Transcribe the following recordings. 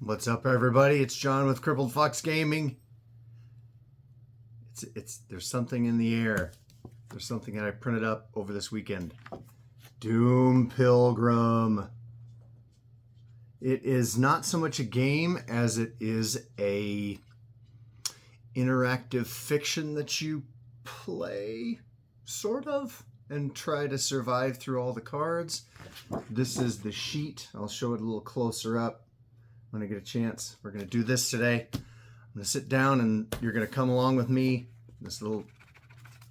What's up, everybody? It's John with Crippled Fox Gaming. There's something in the air. There's something that I printed up over this weekend. Doom Pilgrim. It is not so much a game as it is a interactive fiction that you play, sort of, and try to survive through all the cards. This is the sheet. I'll show it a little closer up when I get a chance. We're going to do this today. I'm going to sit down and you're going to come along with me. This little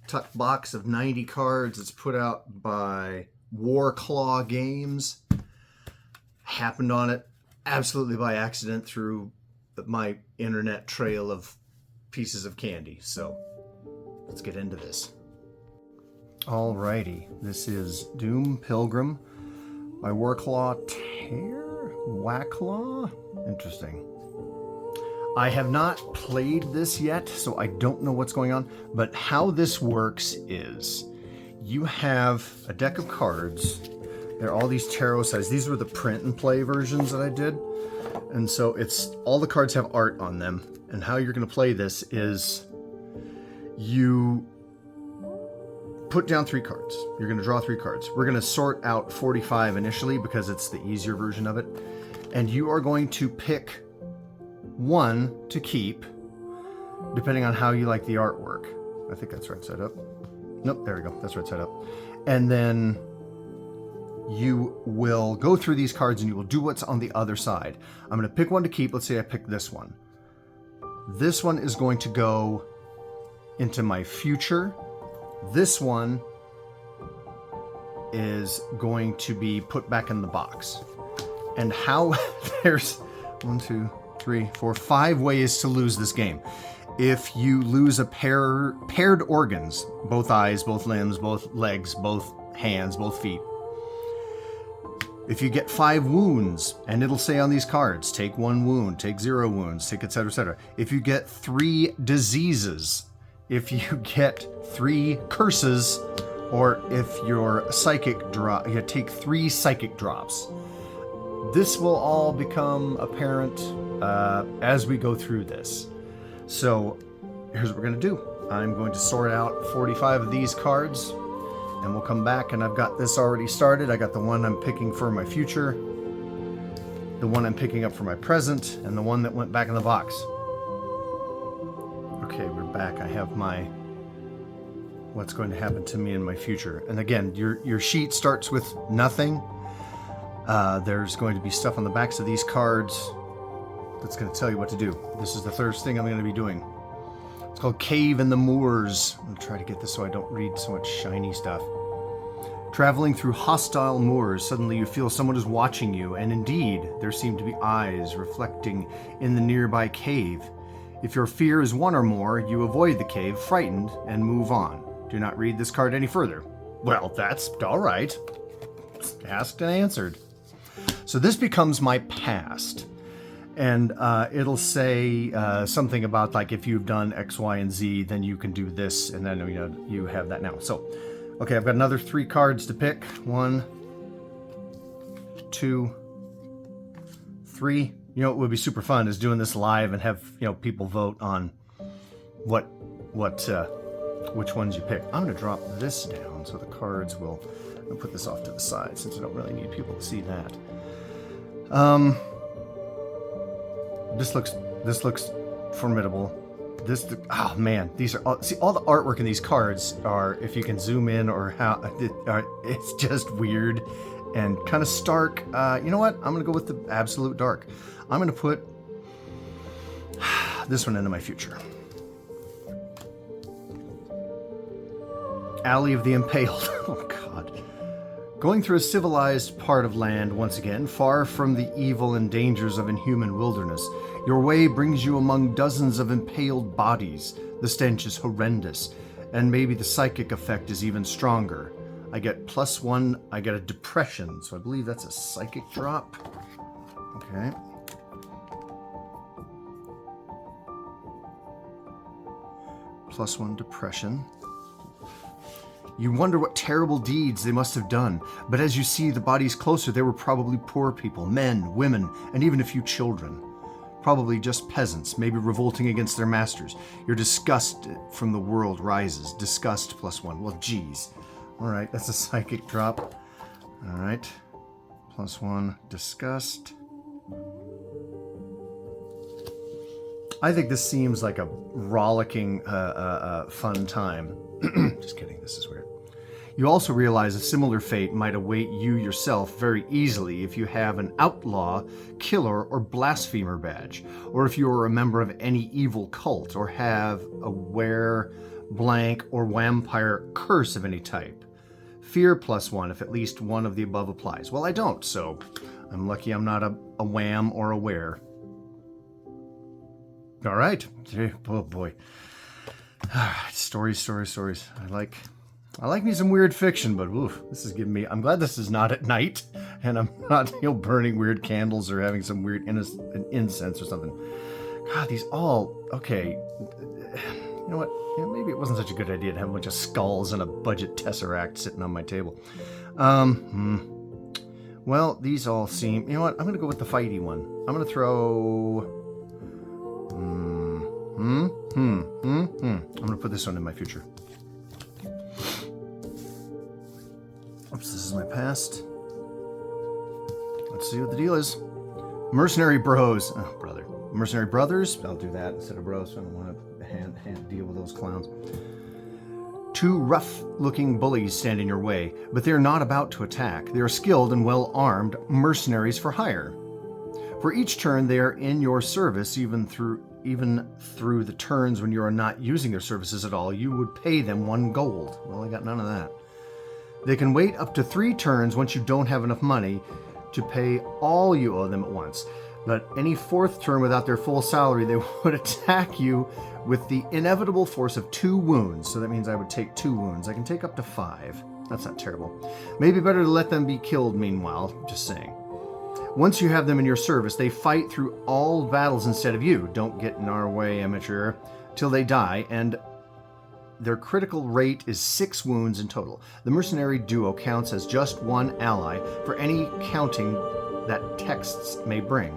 tuck box of 90 cards that's put out by Warclaw Games. Happened on it absolutely by accident through my internet trail of pieces of candy. So let's get into this. Alrighty, this is Doom Pilgrim by Warclaw Warclaw? Interesting. I have not played this yet, so I don't know what's going on, but how this works is you have a deck of cards. They're all these tarot size. These were the print and play versions that I did. And so it's all the cards have art on them. And how you're going to play this is you put down 3 cards. You're going to draw 3 cards. We're going to sort out 45 initially because it's the easier version of it. And you are going to pick one to keep, depending on how you like the artwork. I think that's right side up. Nope, there we go. That's right side up. And then you will go through these cards and you will do what's on the other side. I'm going to pick one to keep. Let's say I pick this one. This one is going to go into my future. This one is going to be put back in the box. And how there's 1, 2, 3, 4, 5 ways to lose this game. If you lose a paired organs, both eyes, both limbs, both legs, both hands, both feet. If you get 5 wounds, and it'll say on these cards, take 1 wound, take 0 wounds, take etc., etc. If you get 3 diseases, if you get 3 curses, or if your psychic drop, you take 3 psychic drops. This will all become apparent as we go through this. So here's what we're going to do. I'm going to sort out 45 of these cards, and we'll come back, and I've got this already started. I got the one I'm picking for my future, the one I'm picking up for my present, and the one that went back in the box. Okay, we're back. I have my what's going to happen to me in my future. And again, your sheet starts with nothing. There's going to be stuff on the backs of these cards that's going to tell you what to do. This is the first thing I'm going to be doing. It's called Cave in the Moors. I'm going to try to get this so I don't read so much shiny stuff. Traveling through hostile moors, suddenly you feel someone is watching you, and indeed, there seem to be eyes reflecting in the nearby cave. If your fear is 1 or more, you avoid the cave, frightened, and move on. Do not read this card any further. Well, that's all right. Asked and answered. So this becomes my past. And it'll say something about, like, if you've done X, Y, and Z, then you can do this, and then you have that now. So, okay, I've got another 3 cards to pick. 1, 2, 3. You know what would be super fun is doing this live and have people vote on which ones you pick. I'm going to drop this down so the cards will. I'll put this off to the side since I don't really need people to see that. This looks formidable. Oh man, these are all the artwork in these cards are, if you can zoom in or how it's just weird and kind of stark. You know what? I'm gonna go with the absolute dark. I'm gonna put this one into my future. Alley of the Impaled. Oh God. Going through a civilized part of land once again, far from the evil and dangers of inhuman wilderness. Your way brings you among dozens of impaled bodies. The stench is horrendous, and maybe the psychic effect is even stronger. I get +1, I get a depression, so I believe that's a psychic drop. Okay. +1 depression. You wonder what terrible deeds they must have done, but as you see the bodies closer, they were probably poor people, men, women, and even a few children. Probably just peasants, maybe revolting against their masters. Your disgust from the world rises. Disgust +1. Well, geez. All right, that's a psychic drop. All right. +1. Disgust. I think this seems like a rollicking, fun time. Just kidding, this is weird. You also realize a similar fate might await you yourself very easily if you have an outlaw, killer, or blasphemer badge, or if you are a member of any evil cult, or have a were, blank, or vampire curse of any type. Fear +1 if at least one of the above applies. Well, I don't, so I'm lucky I'm not a wham or a were. All right. Oh, boy. Stories. I like me some weird fiction, but oof, this is giving me... I'm glad this is not at night, and I'm not, burning weird candles or having some weird incense or something. God, these all... Okay. You know what? Yeah, maybe it wasn't such a good idea to have a bunch of skulls and a budget tesseract sitting on my table. Well, these all seem... You know what? I'm going to go with the fighty one. I'm going to throw... I'm going to put this one in my future. Oops, this is my past. Let's see what the deal is. Mercenary bros. Oh, brother. Mercenary brothers. I'll do that instead of bros. I don't want to deal with those clowns. 2 rough-looking bullies stand in your way, but they are not about to attack. They are skilled and well-armed mercenaries for hire. For each turn, they are in your service, even through the turns when you are not using their services at all. You would pay them 1 gold. Well, I got none of that. They can wait up to 3 turns once you don't have enough money to pay all you owe them at once. But any 4th turn without their full salary, they would attack you with the inevitable force of 2 wounds. So that means I would take 2 wounds. I can take up to 5. That's not terrible. Maybe better to let them be killed meanwhile, just saying. Once you have them in your service, they fight through all battles instead of you. Don't get in our way, amateur. Till they die, and their critical rate is 6 wounds in total. The mercenary duo counts as just 1 ally for any counting that texts may bring.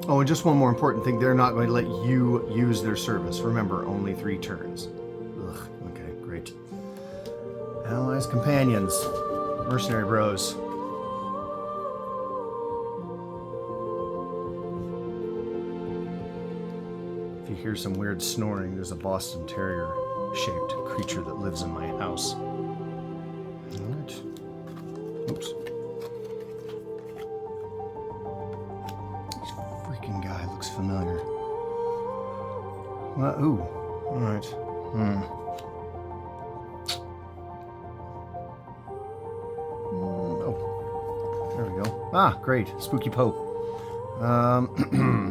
Oh, and just one more important thing. They're not going to let you use their service. Remember, only 3 turns. Ugh, okay, great. Allies, companions. Mercenary bros. If you hear some weird snoring, there's a Boston Terrier-shaped creature that lives in my house. All right. Oops. This freaking guy looks familiar. Well, ooh. All right. Oh. There we go. Ah, great. Spooky Pope.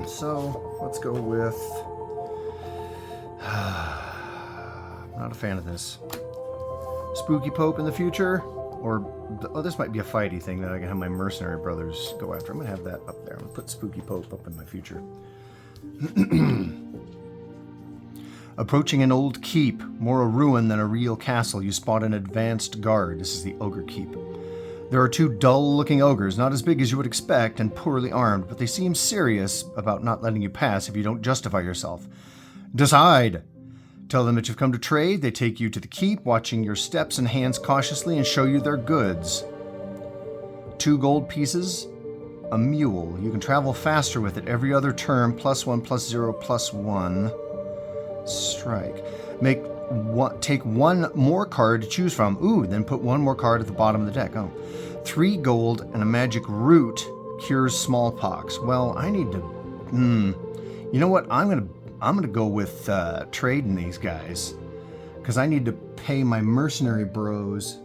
So, let's go with... Not a fan of this. Spooky Pope in the future? Or, oh, this might be a fighty thing that I can have my mercenary brothers go after. I'm going to have that up there. I'm going to put Spooky Pope up in my future. Approaching an old keep, more a ruin than a real castle, you spot an advanced guard. This is the Ogre Keep. There are 2 dull-looking ogres, not as big as you would expect and poorly armed, but they seem serious about not letting you pass if you don't justify yourself. Decide! Tell them that you've come to trade. They take you to the keep, watching your steps and hands cautiously, and show you their goods. 2 gold pieces, a mule. You can travel faster with it every other turn, +1, +0, +1. Strike. Take 1 more card to choose from. Ooh, then put 1 more card at the bottom of the deck. Oh. 3 gold and a magic root cures smallpox. Well, I need to... You know what? I'm gonna go with trading these guys, because I need to pay my mercenary bros.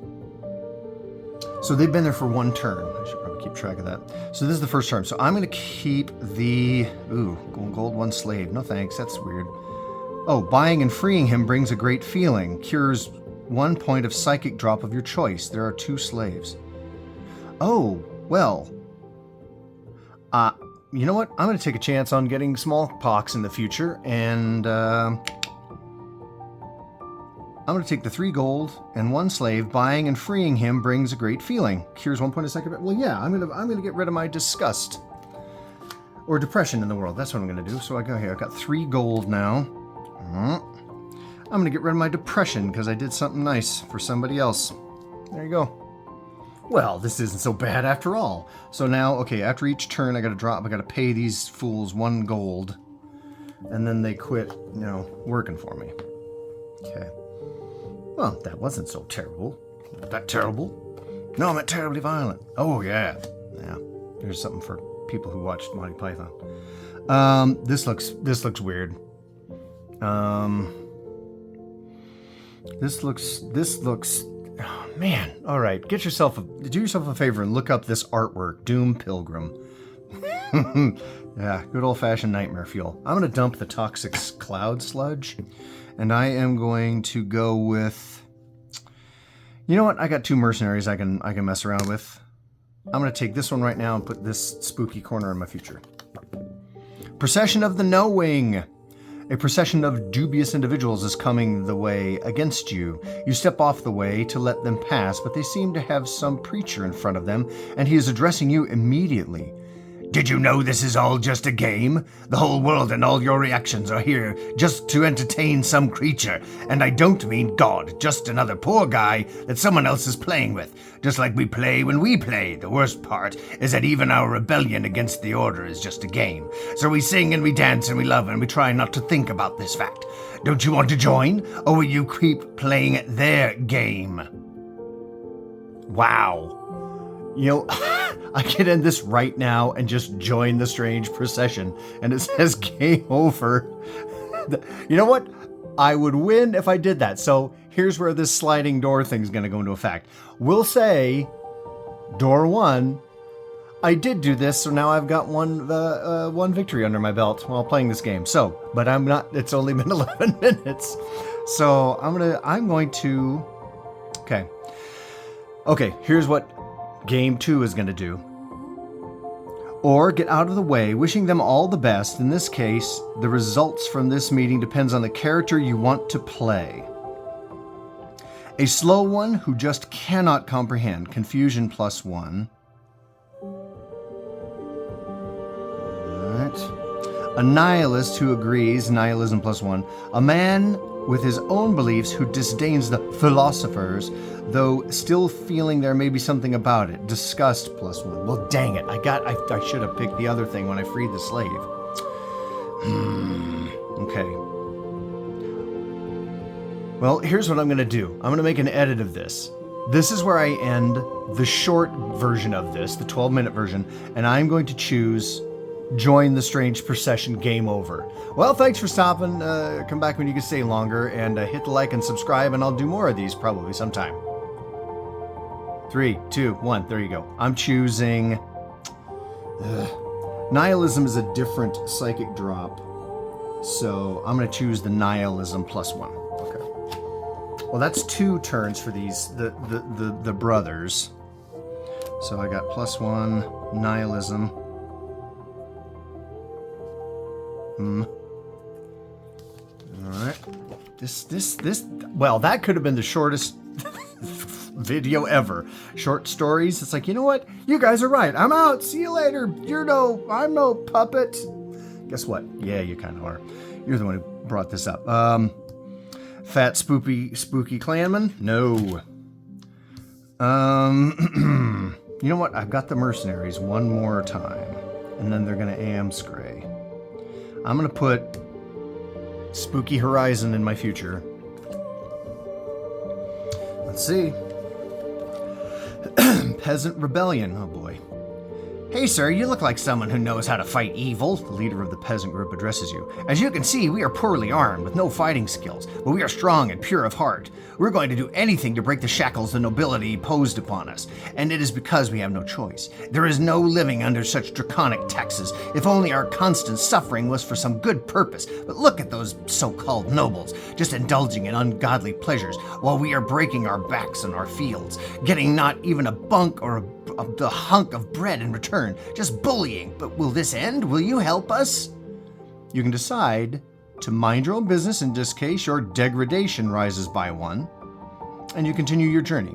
So they've been there for 1 turn. I should probably keep track of that. So this is the first turn. So I'm gonna keep the gold 1 slave. No thanks. That's weird. Oh, buying and freeing him brings a great feeling. Cures 1 point of psychic drop of your choice. There are 2 slaves. Oh, well. You know what? I'm going to take a chance on getting smallpox in the future, and I'm going to take the 3 gold and 1 slave. Buying and freeing him brings a great feeling. Cures 1 point of psychic. Well, yeah, I'm going to get rid of my disgust. or depression in the world. That's what I'm going to do. So I go here. I've got 3 gold now. I'm going to get rid of my depression because I did something nice for somebody else. There you go. Well, this isn't so bad after all. So now, okay, after each turn, I got to pay these fools 1 gold. And then they quit, working for me. Okay. Well, that wasn't so terrible. Not that terrible. No, I meant terribly violent. Oh, yeah. Yeah. There's something for people who watched Monty Python. This looks weird. This looks, oh, man. All right, do yourself a favor and look up this artwork, Doom Pilgrim. Yeah, good old-fashioned nightmare fuel. I'm going to dump the toxic cloud sludge, and I am going to go with, you know what? I got 2 mercenaries I can mess around with. I'm going to take this one right now and put this spooky corner in my future. Procession of the Knowing. A procession of dubious individuals is coming the way against you. You step off the way to let them pass, but they seem to have some preacher in front of them, and he is addressing you immediately. Did you know this is all just a game? The whole world and all your reactions are here just to entertain some creature. And I don't mean God, just another poor guy that someone else is playing with. Just like we play when we play. The worst part is that even our rebellion against the order is just a game. So we sing and we dance and we love and we try not to think about this fact. Don't you want to join? Or will you keep playing their game? Wow. I can end this right now and just join the strange procession. And it says game over. You know what? I would win if I did that. So here's where this sliding door thing is going to go into effect. We'll say door 1. I did do this, so now I've got one victory under my belt while playing this game. So, but I'm not. It's only been 11 minutes. So I'm going to. Okay. Here's what Game 2 is going to do. Or get out of the way, wishing them all the best. In this case, the results from this meeting depends on the character you want to play. A slow one who just cannot comprehend. Confusion +1. Alright. A nihilist who agrees. Nihilism +1. A man with his own beliefs who disdains the philosophers, though still feeling there may be something about it. Disgust +1. Well, dang it. I should have picked the other thing when I freed the slave. Okay. Well, here's what I'm going to do. I'm going to make an edit of this. This is where I end the short version of this, the 12-minute version, and I'm going to choose join the strange procession, game over. Well, thanks for stopping. Come back when you can stay longer, and hit the like and subscribe, and I'll do more of these probably sometime. 3, 2, 1. There you go. I'm choosing... Nihilism is a different psychic drop, so I'm going to choose the Nihilism +1. Okay. Well, that's 2 turns for these, the brothers. So I got +1, Nihilism. Alright. Well, that could have been the shortest video ever. Short stories. It's like, you know what? You guys are right. I'm out. See you later. I'm no puppet. Guess what? Yeah, you kind of are. You're the one who brought this up. Fat spooky clanman? No. You know what? I've got the mercenaries one more time. And then they're going to Amscray. I'm going to put Spooky Horizon in my future. Let's see. Peasant Rebellion. Oh boy. Hey sir, you look like someone who knows how to fight evil. The leader of the peasant group addresses you. As you can see, we are poorly armed with no fighting skills, but we are strong and pure of heart. We're going to do anything to break the shackles the nobility posed upon us, and it is because we have no choice. There is no living under such draconic taxes. If only our constant suffering was for some good purpose. But look at those so-called nobles, just indulging in ungodly pleasures, while we are breaking our backs in our fields, getting not even a bunk or the hunk of bread in return, just bullying. But will this end? Will you help us? You can decide to mind your own business. In this case, your degradation rises by 1, and you continue your journey.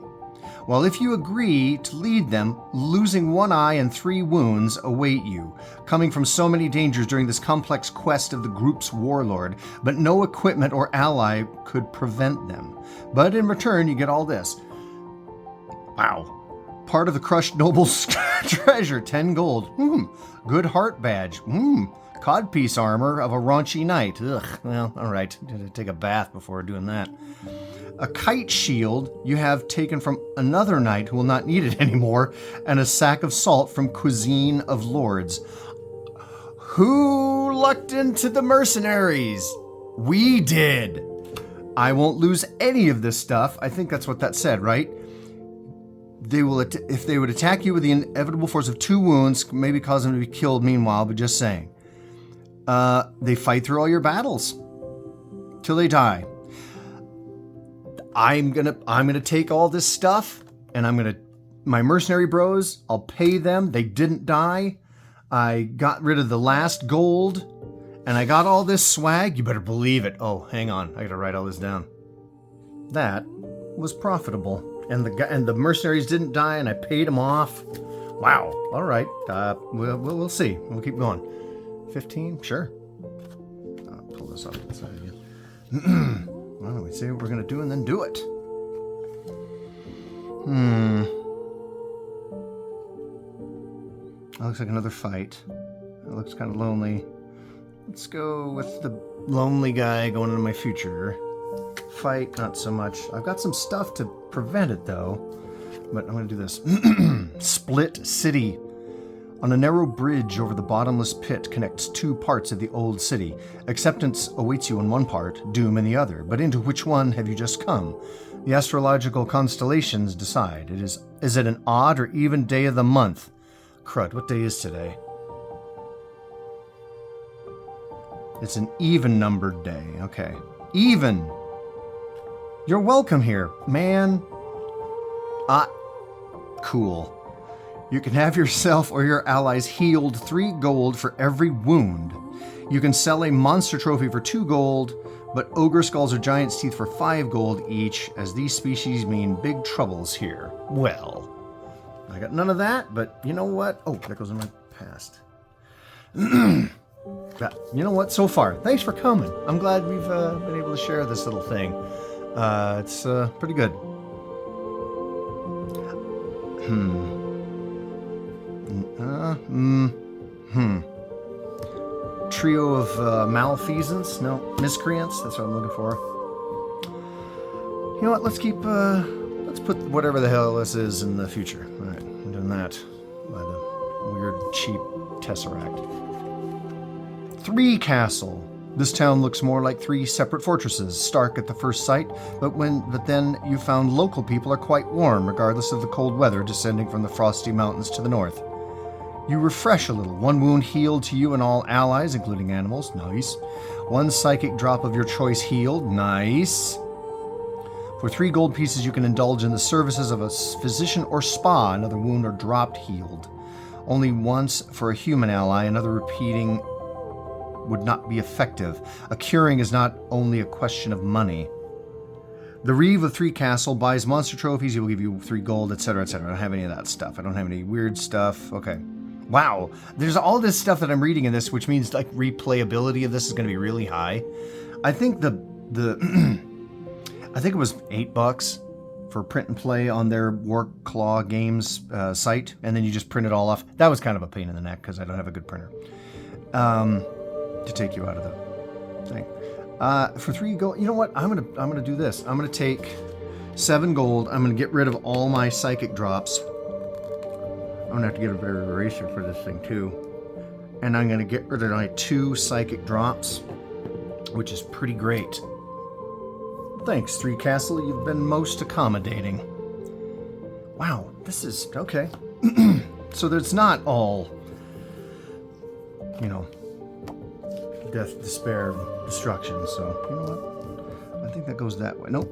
Well, if you agree to lead them, losing 1 eye and 3 wounds await you, coming from so many dangers during this complex quest of the group's warlord, but no equipment or ally could prevent them. But in return, you get all this. Wow. Part of the crushed noble's treasure, 10 gold. Good heart badge. Codpiece armor of a raunchy knight. Ugh, well, all right. Take a bath before doing that. A kite shield you have taken from another knight who will not need it anymore, and a sack of salt from Cuisine of Lords. Who lucked into the mercenaries? We did. I won't lose any of this stuff. I think that's what that said, right? They will, if they would attack you with the inevitable force of 2 wounds, maybe cause them to be killed meanwhile, but just saying. They fight through all your battles till they die. I'm gonna take all this stuff, and my mercenary bros, I'll pay them. They didn't die. I got rid of the last gold, and I got all this swag. You better believe it. Oh, hang on, I gotta write all this down. That was profitable. And the mercenaries didn't die, and I paid them off. Wow. All right. We'll see. We'll keep going. 15? Sure. I'll pull this up to the side again. Well, we say what we're going to do and then do it. That looks like another fight. That looks kind of lonely. Let's go with the lonely guy going into my future. Fight, not so much. I've got some stuff to prevent it, though. But I'm going to do this. Split City. On a narrow bridge over the bottomless pit connects 2 parts of the old city. Acceptance awaits you in one part, doom in the other. But into which one have you just come? The astrological constellations decide. Is it an odd or even day of the month? Crud, what day is today? It's an even-numbered day. Okay. Even! You're welcome here, man. Cool. You can have yourself or your allies healed 3 gold for every wound. You can sell a monster trophy for 2 gold, but ogre skulls or giant's teeth for 5 gold each, as these species mean big troubles here. Well, I got none of that, but you know what? Oh, that goes in my past. But you know what? So far, thanks for coming. I'm glad we've been able to share this little thing. It's pretty good. Trio of malfeasance? No, miscreants? That's what I'm looking for. You know what? Let's put whatever the hell this is in the future. Alright, I'm doing that by the weird, cheap tesseract. 3 Castle. This town looks more like 3 separate fortresses, stark at the first sight, but then you found local people are quite warm, regardless of the cold weather descending from the frosty mountains to the north. You refresh a little. 1 wound healed to you and all allies, including animals. Nice. 1 psychic drop of your choice healed. Nice. For 3 gold pieces, you can indulge in the services of a physician or spa. Another wound or dropped healed. Only once for a human ally. Another repeating would not be effective. A curing is not only a question of money. The Reeve of 3 Castle buys monster trophies. He will give you 3 gold, etc., etc. I don't have any of that stuff. I don't have any weird stuff. Okay. Wow. There's all this stuff that I'm reading in this, which means like replayability of this is going to be really high. I think I think it was $8 for print and play on their Warclaw Games site, and then you just print it all off. That was kind of a pain in the neck because I don't have a good printer. To take you out of the thing. For 3 gold, you know what? I'm gonna do this. I'm gonna take 7 gold. I'm gonna get rid of all my psychic drops. I'm gonna have to get a better eraser for this thing too. And I'm gonna get rid of my 2 psychic drops, which is pretty great. Thanks, 3 Castle. You've been most accommodating. Wow, this is okay. So there's not all, you know, death, despair, destruction. So, you know what? I think that goes that way. Nope.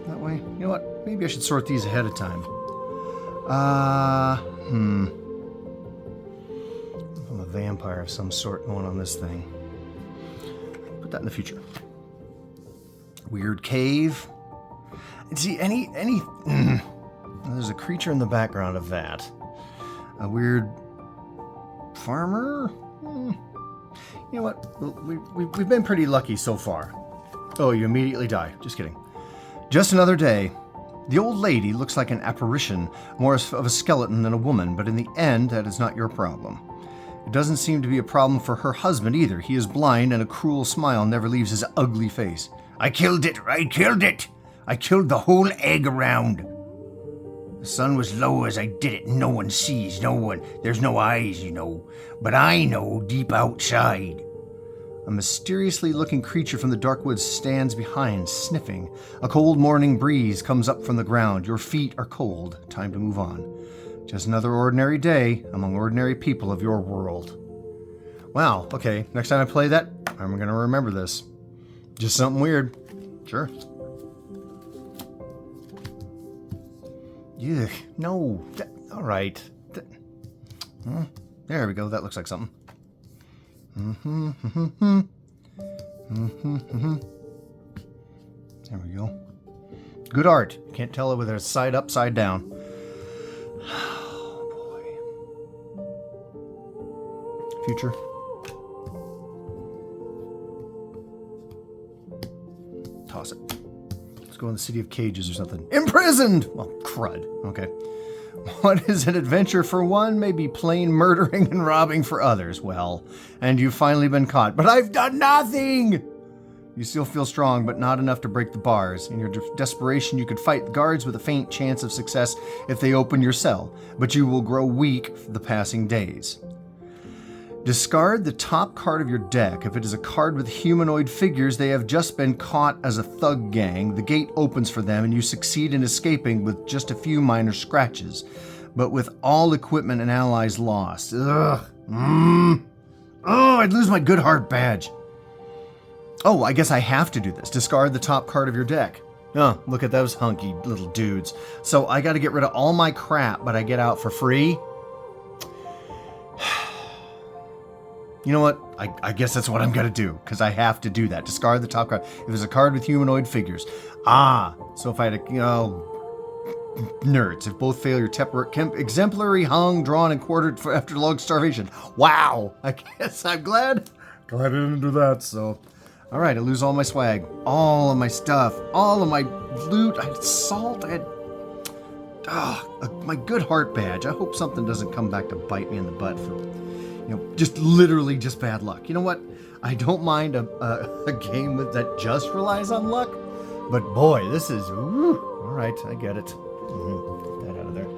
That way. You know what? Maybe I should sort these ahead of time. I'm a vampire of some sort going on this thing. Put that in the future. Weird cave. See, there's a creature in the background of that. A weird farmer? You know what? We've been pretty lucky so far. Oh, you immediately die. Just kidding. Just another day. The old lady looks like an apparition, more of a skeleton than a woman, but in the end, that is not your problem. It doesn't seem to be a problem for her husband either. He is blind, and a cruel smile never leaves his ugly face. I killed it! I killed it! I killed the whole egg around. The sun was low as I did it. No one sees, no one. There's no eyes, you know. But I know deep outside. A mysteriously looking creature from the dark woods stands behind, sniffing. A cold morning breeze comes up from the ground. Your feet are cold. Time to move on. Just another ordinary day among ordinary people of your world. Wow, okay. Next time I play that, I'm going to remember this. Just something weird. Sure. Yuck. No. All right. There we go. That looks like something. There we go. Good art. Can't tell it whether it's side up, side down. Oh, boy. Future. Toss it. Let's go in the City of Cages or something. Imprisoned! Well, crud. Okay. What is an adventure for one may be plain murdering and robbing for others. Well, and you've finally been caught. But I've done nothing! You still feel strong, but not enough to break the bars. In your desperation, you could fight the guards with a faint chance of success if they open your cell, but you will grow weak for the passing days. Discard the top card of your deck. If it is a card with humanoid figures, they have just been caught as a thug gang. The gate opens for them and you succeed in escaping with just a few minor scratches, but with all equipment and allies lost. Ugh. Oh, I'd lose my good heart badge. Oh, I guess I have to do this. Discard the top card of your deck. Oh, look at those hunky little dudes. So I got to get rid of all my crap, but I get out for free? You know what? I guess that's what I'm going to do, because I have to do that. Discard the top card. If there's a card with humanoid figures. So if I had nerds. If both fail, your exemplary hung, drawn, and quartered after long starvation. Wow! I guess I'm glad I didn't do that, so... Alright, I lose all my swag. All of my stuff. All of my loot. I had salt. I had... my good heart badge. I hope something doesn't come back to bite me in the butt for... just literally just bad luck. You know what? I don't mind a game that just relies on luck, but boy, this is, all right, I get it. Get that out of there.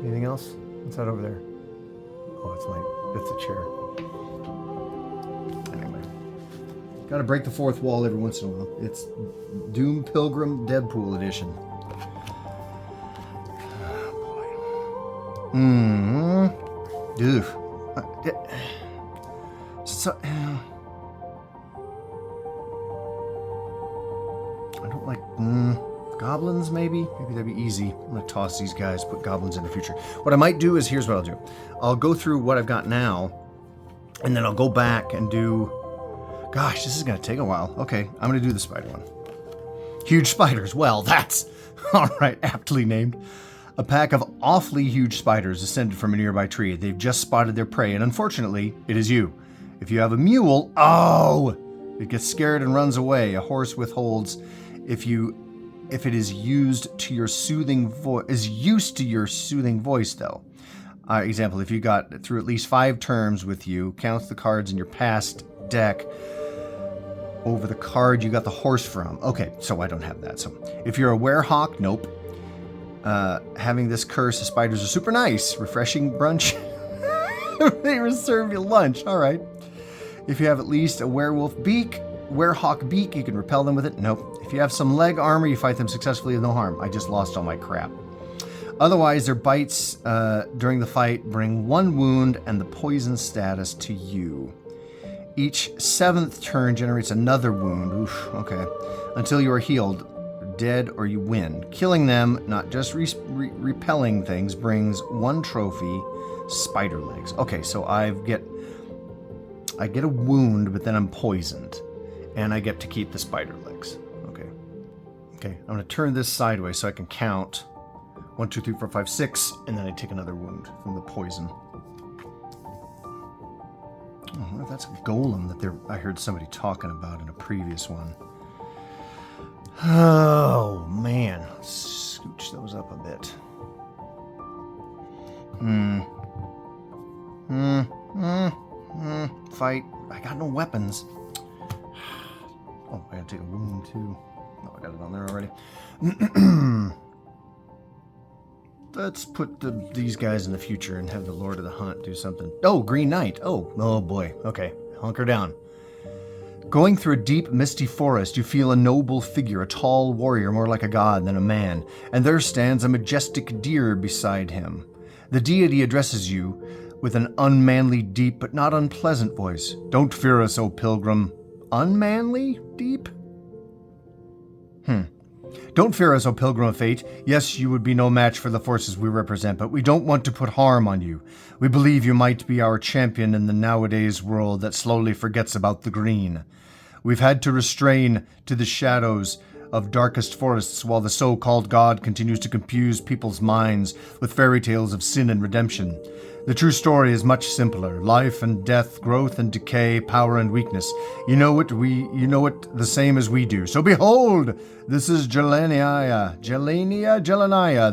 Anything else? What's that over there? Oh, it's a chair. Anyway, gotta break the fourth wall every once in a while. It's Doom Pilgrim Deadpool edition. Oh, boy. Ugh. I don't like goblins, maybe? Maybe that'd be easy. I'm going to toss these guys, put goblins in the future. What I might do is, here's what I'll do. I'll go through what I've got now, and then I'll go back and do... Gosh, this is going to take a while. Okay, I'm going to do the spider one. Huge spiders. Well, that's... All right, aptly named. A pack of awfully huge spiders descended from a nearby tree. They've just spotted their prey, and unfortunately, it is you. If you have a mule, it gets scared and runs away. A horse withholds if it is used to your soothing used to your soothing voice, though. Example, if you got through at least 5 terms with you, counts the cards in your past deck over the card you got the horse from. Okay, so I don't have that. So if you're a werehawk, nope. Having this curse, the spiders are super nice. Refreshing brunch. They serve you lunch. All right. If you have at least a werehawk beak, you can repel them with it. Nope. If you have some leg armor, you fight them successfully with no harm. I just lost all my crap. Otherwise, their bites during the fight bring 1 wound and the poison status to you. Each 7th turn generates another wound. Oof, okay. Until you are healed. Dead or you win. Killing them, not just repelling things, brings 1 trophy, spider legs. Okay, so I get a wound, but then I'm poisoned, and I get to keep the spider legs. Okay. Okay, I'm going to turn this sideways so I can count 1, 2, 3, 4, 5, 6, and then I take another wound from the poison. I wonder if that's a golem that I heard somebody talking about in a previous one. Oh, man. Let's scooch those up a bit. Fight. I got no weapons. Oh, I gotta take a wound too. Oh, I got it on there already. Let's put these guys in the future and have the Lord of the Hunt do something. Oh, Green Knight. Oh boy. Okay, hunker down. Going through a deep, misty forest, you feel a noble figure, a tall warrior, more like a god than a man, and there stands a majestic deer beside him. The deity addresses you with an unmanly, deep, but not unpleasant voice. Don't fear us, O pilgrim. Unmanly? Deep? Don't fear us, O pilgrim of fate. Yes, you would be no match for the forces we represent, but we don't want to put harm on you. We believe you might be our champion in the nowadays world that slowly forgets about the green. We've had to restrain to the shadows of darkest forests while the so-called God continues to confuse people's minds with fairy tales of sin and redemption. The true story is much simpler. Life and death, growth and decay, power and weakness. You know it the same as we do. So behold, this is Jelania,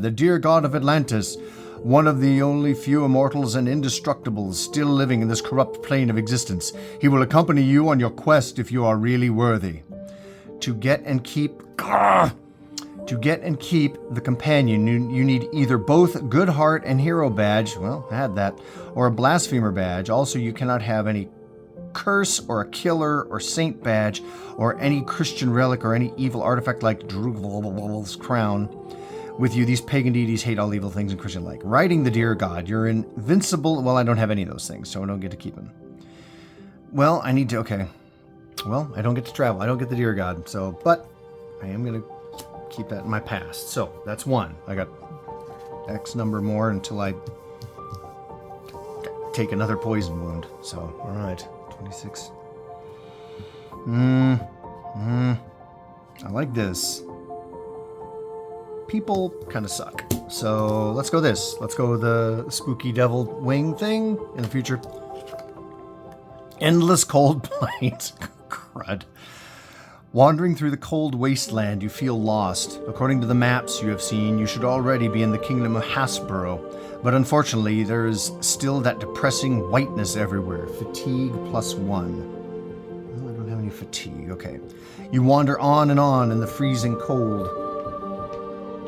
the dear god of Atlantis, one of the only few immortals and indestructibles still living in this corrupt plane of existence. He will accompany you on your quest if you are really worthy. To get and keep the companion, you need either both Good Heart and Hero badge, well, had that, or a Blasphemer badge. Also, you cannot have any curse or a killer or saint badge or any Christian relic or any evil artifact like Drugval's crown with you. These pagan deities hate all evil things and Christian like. Riding the dear god, you're invincible. Well, I don't have any of those things, so I don't get to keep them. Well, I need to, okay. Well, I don't get to travel. I don't get the deer god, so, but I am going to keep that in my past. So, that's 1. I got X number more until I take another poison wound. So, alright, 26. I like this. People kind of suck. So, let's go this. Let's go the spooky devil wing thing in the future. Endless cold plains. Crud. Wandering through the cold wasteland, you feel lost. According to the maps you have seen, you should already be in the kingdom of Hasbro, but unfortunately there is still that depressing whiteness everywhere. Fatigue +1. Well, I don't have any fatigue. Okay. You wander on and on in the freezing cold.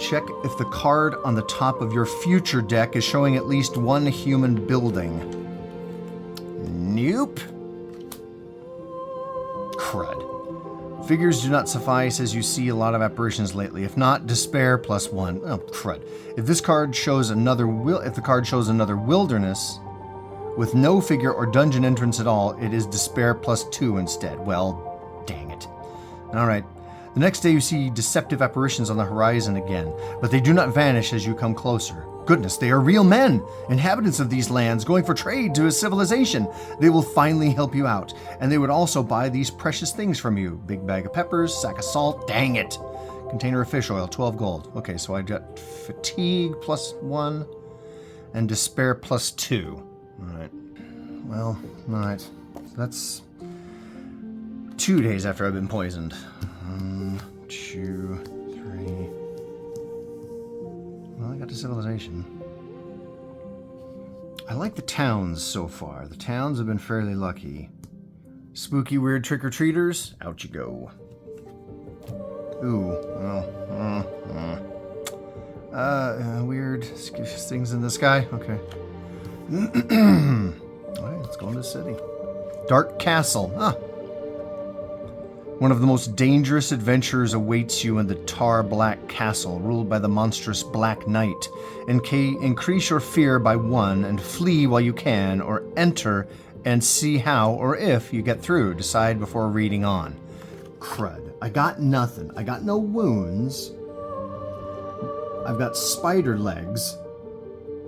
Check if the card on the top of your future deck is showing at least one human building. Nope. Crud. Figures do not suffice as you see a lot of apparitions lately. If not, despair +1. Oh, crud. If the card shows another wilderness with no figure or dungeon entrance at all, it is despair +2 instead. Well, dang it. All right. The next day you see deceptive apparitions on the horizon again, but they do not vanish as you come closer. Goodness, they are real men, inhabitants of these lands, going for trade to a civilization. They will finally help you out, and they would also buy these precious things from you. Big bag of peppers, sack of salt, dang it. Container of fish oil, 12 gold. Okay, so I got fatigue +1 and despair +2. All right. Well, all right. That's 2 days after I've been poisoned. 1, 2, 3. Well, I got to civilization. I like the towns so far. The towns have been fairly lucky. Spooky, weird trick-or-treaters? Out you go. Ooh. Weird things in the sky? Okay. Alright, let's go into the city. Dark Castle. Ah. One of the most dangerous adventures awaits you in the tar black castle, ruled by the monstrous Black Knight. Increase your fear by 1 and flee while you can, or enter and see how or if you get through. Decide before reading on. Crud. I got nothing. I got no wounds. I've got spider legs.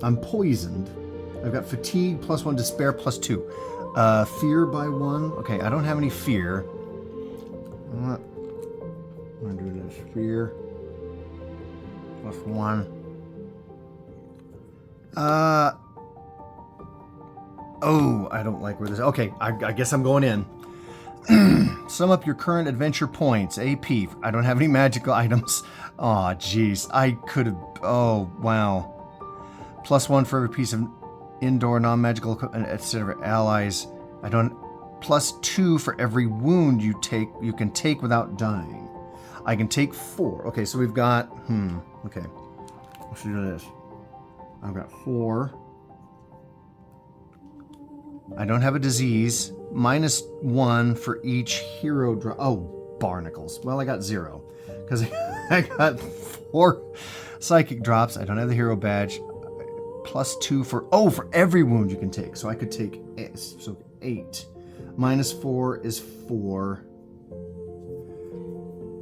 I'm poisoned. I've got fatigue +1, despair +2. Fear by 1. Okay, I don't have any fear. I'm gonna do this. Fear. +1. Oh, I don't like where this... Okay, I guess I'm going in. Sum up your current adventure points. AP. I don't have any magical items. Aw, jeez. I could have... Oh, wow. +1 for every piece of indoor non-magical equipment, etc. Allies. I don't... +2 for every wound you can take without dying. I can take 4. Okay, so we've got... Okay. Let's do this. I've got 4. I don't have a disease. -1 for each hero drop. Oh, barnacles. Well, I got 0. Because I got 4 psychic drops. I don't have the hero badge. +2 for... Oh, for every wound you can take. So I could take... So 8. -4 is 4.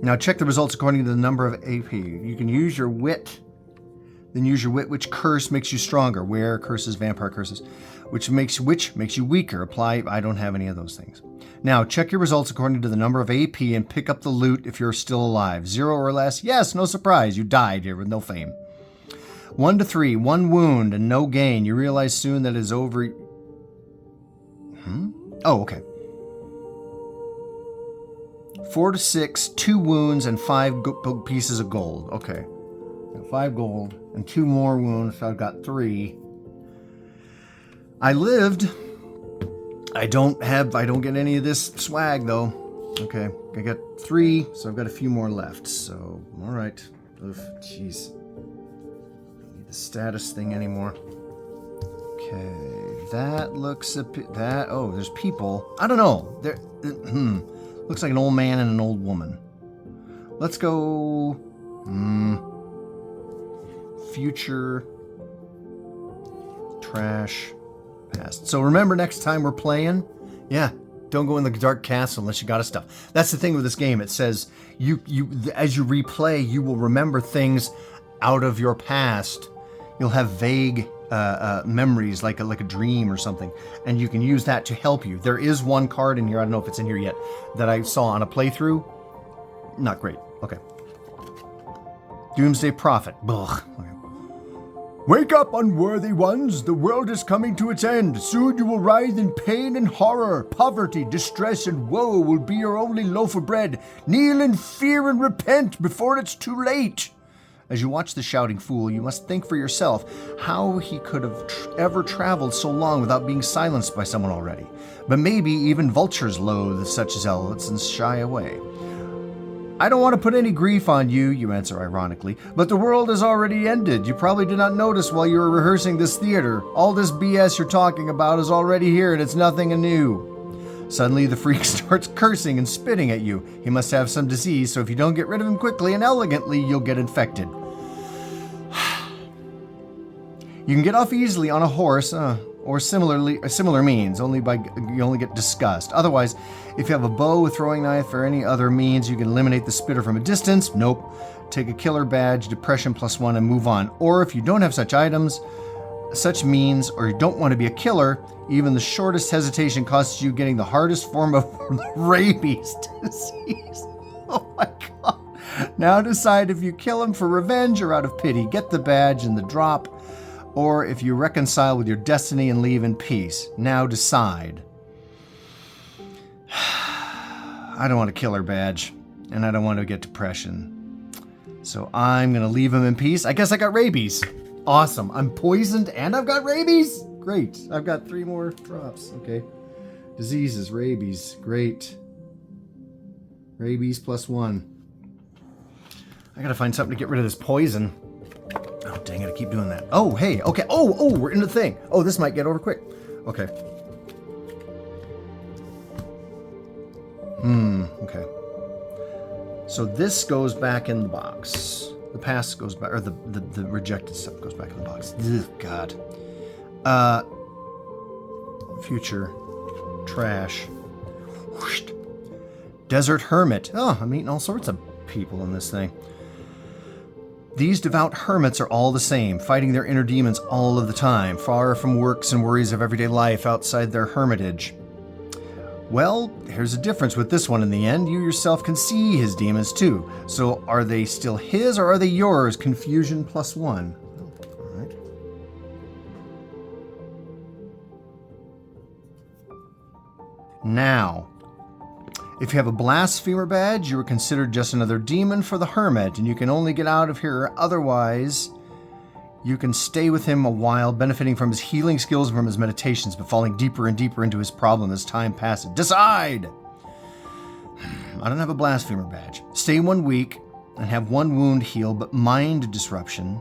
Now check the results according to the number of AP. You can use your wit. Then use your wit, which curse makes you stronger. Where curses, vampire curses. Which makes you weaker. Apply... I don't have any of those things. Now check your results according to the number of AP and pick up the loot if you're still alive. 0 or less. Yes, no surprise. You died here with no fame. 1 to 3. 1 wound and no gain. You realize soon that it is over... Oh, okay. 4 to 6, 2 wounds and 5 pieces of gold. Okay. 5 gold and 2 more wounds, so I've got 3. I lived. I don't get any of this swag though. Okay. I got 3, so I've got a few more left. So, all right. Jeez. Don't need the status thing anymore. Okay, that looks oh, there's people. I don't know. There, looks like an old man and an old woman. Let's go. Future. Trash. Past. So remember, next time we're playing, don't go in the dark castle unless you got stuff. That's the thing with this game. It says you as you replay, you will remember things out of your past. You'll have vague memories, like a dream or something, and you can use that to help you. There is one card in here, I don't know if it's in here yet, that I saw on a playthrough. Not great. Okay. Doomsday Prophet. Ugh. Okay. Wake up, unworthy ones! The world is coming to its end. Soon you will writhe in pain and horror. Poverty, distress, and woe will be your only loaf of bread. Kneel in fear and repent before it's too late. As you watch the shouting fool, you must think for yourself how he could have ever traveled so long without being silenced by someone already. But maybe even vultures loathe such zealots and shy away. I don't want to put any grief on you, you answer ironically, but the world has already ended. You probably did not notice while you were rehearsing this theater. All this BS you're talking about is already here and it's nothing new. Suddenly the freak starts cursing and spitting at you. He must have some disease, so if you don't get rid of him quickly and elegantly, you'll get infected. You can get off easily on a horse, or similar means. You only get disgust. Otherwise, if you have a bow, a throwing knife, or any other means, you can eliminate the spitter from a distance. Nope. Take a killer badge, depression +1, and move on. Or if you don't have such items, such means, or you don't want to be a killer, even the shortest hesitation costs you getting the hardest form of rabies disease. Oh my god. Now decide if you kill him for revenge or out of pity. Get the badge and the drop. Or if you reconcile with your destiny and leave in peace. Now decide. I don't want a killer badge, and I don't want to get depression. So I'm going to leave him in peace. I guess I got rabies. Awesome. I'm poisoned and I've got rabies? Great. I've got 3 more drops. Okay. Diseases, rabies. Great. Rabies +1. I got to find something to get rid of this poison. Oh, dang it, I keep doing that. Oh, hey, okay. Oh, we're in the thing. Oh, this might get over quick. Okay. Okay. So this goes back in the box. The past goes back, or the rejected stuff goes back in the box. Ugh, God. Future. Trash. Whoosh. Desert Hermit. Oh, I'm meeting all sorts of people in this thing. These devout hermits are all the same, fighting their inner demons all of the time, far from works and worries of everyday life outside their hermitage. Well, here's a difference with this one in the end. You yourself can see his demons too. So are they still his or are they yours? Confusion +1. All right. Now, if you have a blasphemer badge, you are considered just another demon for the hermit, and you can only get out of here otherwise. You can stay with him a while, benefiting from his healing skills and from his meditations, but falling deeper and deeper into his problem as time passes. Decide! I don't have a blasphemer badge. Stay 1 week and have 1 wound heal, but mind disruption.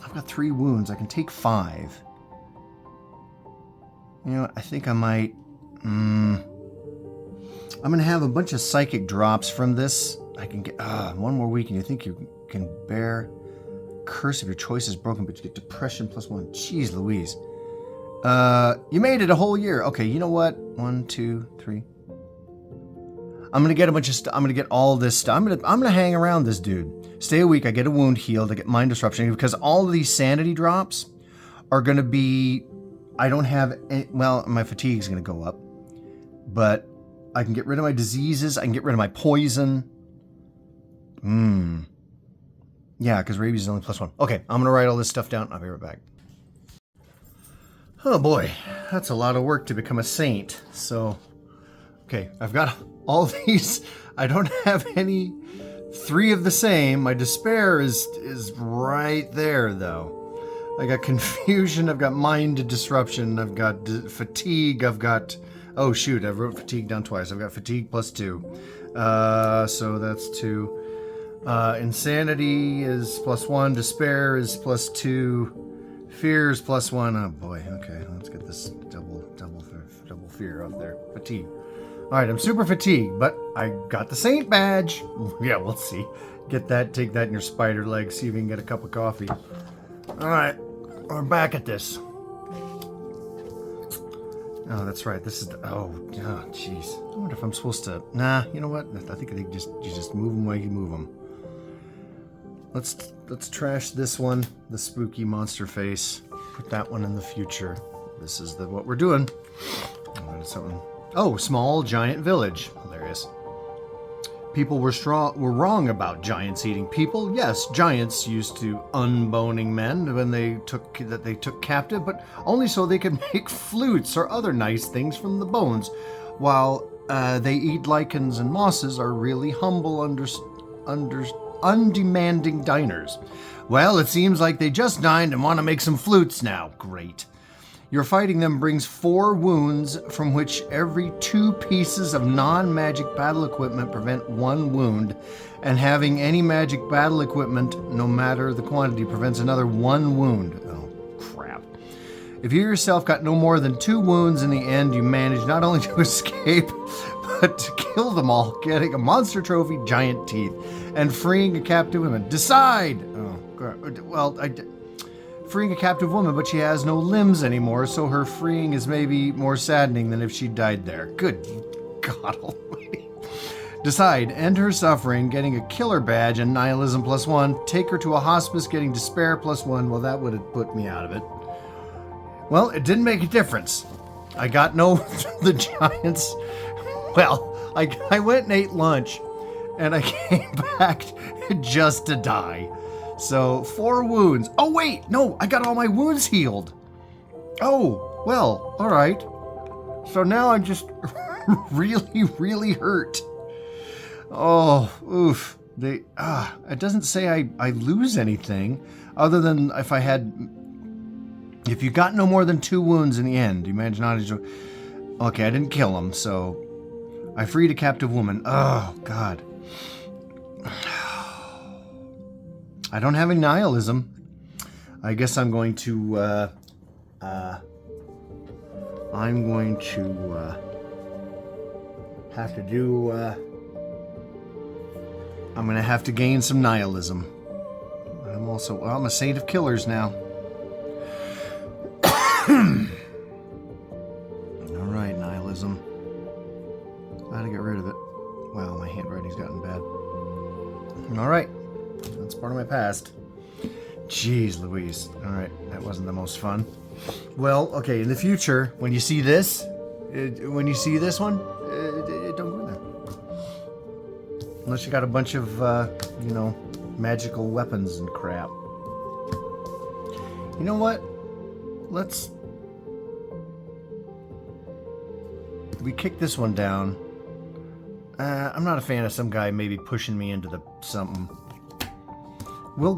I've got 3 wounds. I can take 5. You know what? I think I might... I'm going to have a bunch of psychic drops from this. I can get 1 more week, and you think you can bear curse if your choice is broken, but you get depression +1. Jeez Louise. You made it a whole year. Okay, you know what? 1, 2, 3. I'm gonna get a bunch of stuff. I'm gonna get all this stuff. I'm gonna hang around this dude. Stay a week. I get a wound healed. I get mind disruption because all of these sanity drops are gonna be. I don't have any, well, my fatigue is gonna go up, but I can get rid of my diseases. I can get rid of my poison. Yeah, because rabies is only +1. Okay, I'm going to write all this stuff down. I'll be right back. Oh boy, that's a lot of work to become a saint. So, okay, I've got all these. I don't have any 3 of the same. My despair is right there, though. I got confusion. I've got mind disruption. I've got fatigue. I've got... Oh, shoot, I wrote fatigue down twice. I've got fatigue +2. So that's 2. Insanity is +1, despair is +2, fear is +1. Oh boy, okay, let's get this double fear up there. Fatigue. Alright, I'm super fatigued, but I got the saint badge. Yeah, we'll see. Get that, take that in your spider leg, see if you can get a cup of coffee. Alright, we're back at this. Oh, that's right. This is the... Oh, jeez. I wonder if I'm supposed to... Nah, you know what? I think you just move them while you move them. Let's trash this one, the spooky monster face. Put that one in the future. This is what we're doing. Oh, small giant village. Hilarious. People were wrong about giants eating people. Yes, giants used to unboning men when they took captive, but only so they could make flutes or other nice things from the bones, while they eat lichens and mosses, are really humble, undemanding diners. Well, it seems like they just dined and want to make some flutes now. Great. Your fighting them brings 4 wounds, from which every 2 pieces of non-magic battle equipment prevent 1 wound, and having any magic battle equipment, no matter the quantity, prevents another 1 wound. Oh, crap. If you yourself got no more than 2 wounds in the end, you manage not only to escape, but to kill them all, getting a monster trophy, giant teeth, and freeing a captive woman. Decide! Oh, God. Well, freeing a captive woman, but she has no limbs anymore, so her freeing is maybe more saddening than if she died there. Good God almighty. Decide, end her suffering, getting a killer badge and nihilism +1. Take her to a hospice, getting despair +1. Well, that would have put me out of it. Well, it didn't make a difference. I got no... the giants... Well, I went and ate lunch, and I came back just to die. So, 4 wounds. Oh, wait! No, I got all my wounds healed. Oh, well, alright. So now I'm just really, really hurt. Oh, oof. It doesn't say I lose anything, other than if you got no more than 2 wounds in the end, you manage not to... Okay, I didn't kill him, so... I freed a captive woman. Oh, God. I don't have any nihilism. I guess I'm going to, have to do, I'm going to have to gain some nihilism. I'm a saint of killers now. Alright, nihilism. Gotta get rid of it. Wow, my handwriting's gotten bad. Alright. That's part of my past. Jeez Louise. All right, that wasn't the most fun. Well, okay, in the future, when you see this, when you see this one, don't go there. Unless you got a bunch of, you know, magical weapons and crap. You know what? We kick this one down. I'm not a fan of some guy maybe pushing me into the something. We'll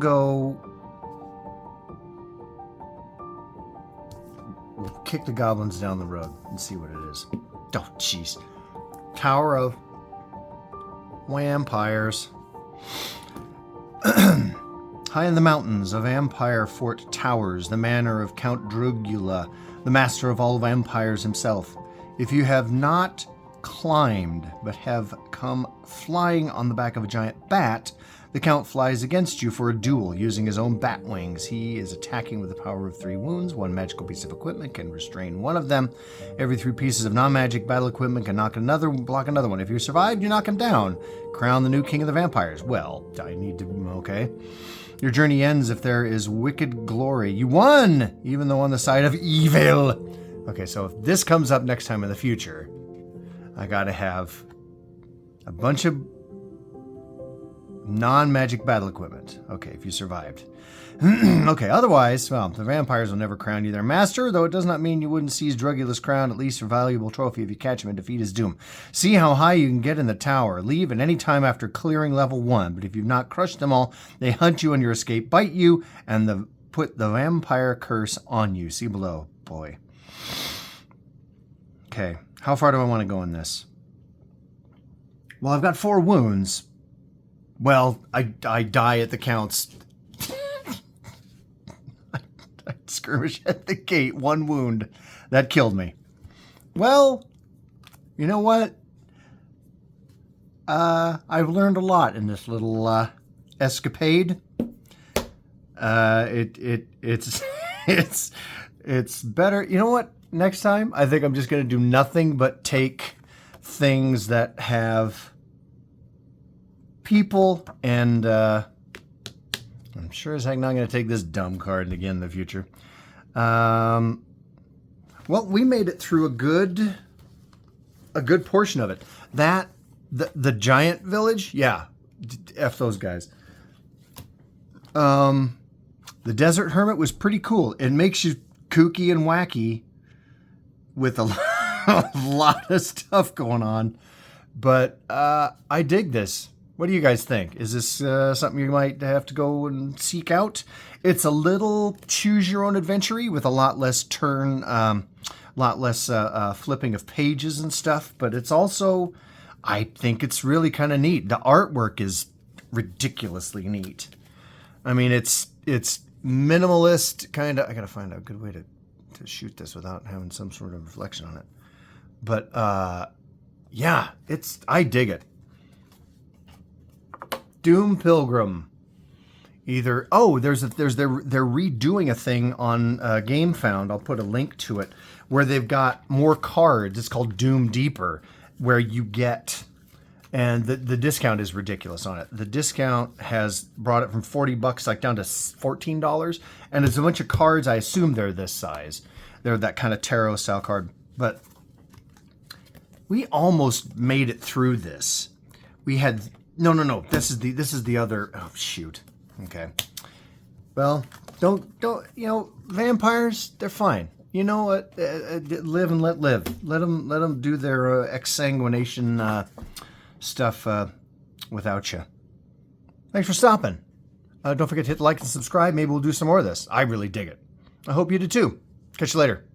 kick the goblins down the road and see what it is. Oh, jeez. Tower of Vampires. High in the mountains of Vampire Fort towers the manor of Count Drugula, the master of all vampires himself. If you have not climbed, but have come flying on the back of a giant bat, the Count flies against you for a duel using his own bat wings. He is attacking with the power of 3 wounds. 1 magical piece of equipment can restrain one of them. Every 3 pieces of non-magic battle equipment can block another one. If you survive, you knock him down. Crown the new king of the vampires. Well, I need to... Okay. Your journey ends if there is wicked glory. You won! Even though on the side of evil. Okay, so if this comes up next time in the future, I gotta have a bunch of non-magic battle equipment. Okay, if you survived. Okay, otherwise, well, the vampires will never crown you their master, though it does not mean you wouldn't seize Drugula's crown, at least a valuable trophy if you catch him and defeat his doom. See how high you can get in the tower. Leave at any time after clearing level 1, but if you've not crushed them all, they hunt you on your escape, bite you, and put the vampire curse on you. See below, boy. Okay, how far do I want to go in this? Well, I've got 4 wounds. Well, I die at the Count's. I skirmish at the gate, 1 wound. That killed me. Well, you know what? I've learned a lot in this little escapade. It's better. You know what? Next time, I think I'm just going to do nothing but take things that have people, and I'm sure as heck not going to take this dumb card again in the future. Well, we made it through a good portion of it. The giant village, yeah, F those guys. The Desert Hermit was pretty cool. It makes you kooky and wacky with a lot of stuff going on, but I dig this. What do you guys think? Is this something you might have to go and seek out? It's a little choose-your-own-adventure-y with a lot less flipping of pages and stuff, but it's also, I think it's really kind of neat. The artwork is ridiculously neat. I mean, it's minimalist, kind of. I gotta find a good way to shoot this without having some sort of reflection on it. But, yeah, I dig it. Doom Pilgrim. They're redoing a thing on GameFound. I'll put a link to it where they've got more cards. It's called Doom Deeper, where you get, and the discount is ridiculous on it. The discount has brought it from $40 like down to $14, and it's a bunch of cards. I assume they're this size. They're that kind of tarot style card, but we almost made it through this. We had no. This is the other. Oh shoot. Okay. Well, don't. You know, vampires. They're fine. You know what? Live and let live. Let them do their exsanguination stuff without you. Thanks for stopping. Don't forget to hit like and subscribe. Maybe we'll do some more of this. I really dig it. I hope you do too. Catch you later.